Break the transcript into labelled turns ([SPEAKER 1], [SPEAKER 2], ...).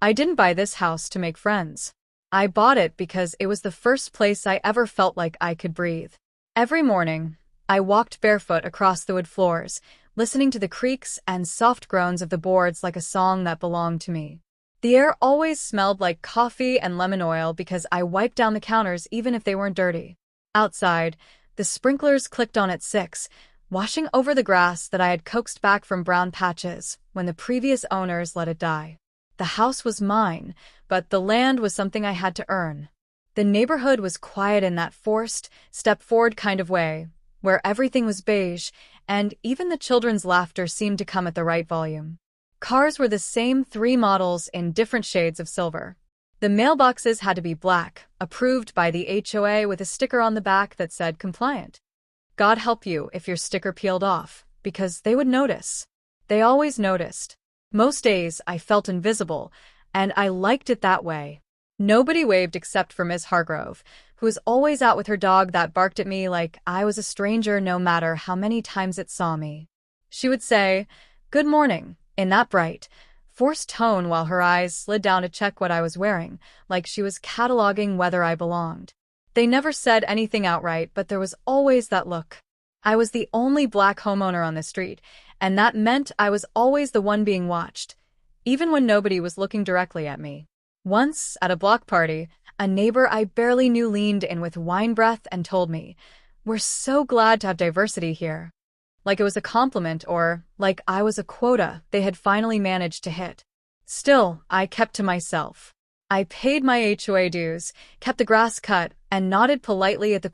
[SPEAKER 1] I didn't buy this house to make friends. I bought it because it was the first place I ever felt like I could breathe. Every morning, I walked barefoot across the wood floors, listening to the creaks and soft groans of the boards like a song that belonged to me. The air always smelled like coffee and lemon oil because I wiped down the counters even if they weren't dirty. Outside, the sprinklers clicked on at 6, washing over the grass that I had coaxed back from brown patches when the previous owners let it die. The house was mine, but the land was something I had to earn. The neighborhood was quiet in that forced, step-forward kind of way, where everything was beige, and even the children's laughter seemed to come at the right volume. Cars were the same 3 models in different shades of silver. The mailboxes had to be black, approved by the HOA with a sticker on the back that said compliant. God help you if your sticker peeled off, because they would notice. They always noticed. Most days I felt invisible, and I liked it that way. Nobody waved except for Miss Hargrove, who was always out with her dog that barked at me like I was a stranger no matter how many times it saw me. She would say, "Good morning," in that bright, forced tone while her eyes slid down to check what I was wearing, like she was cataloging whether I belonged. They never said anything outright, but there was always that look. I was the only black homeowner on the street, and that meant I was always the one being watched, even when nobody was looking directly at me. Once, at a block party, a neighbor I barely knew leaned in with wine breath and told me, "We're so glad to have diversity here." Like it was a compliment or like I was a quota they had finally managed to hit. Still, I kept to myself. I paid my HOA dues, kept the grass cut, and nodded politely at the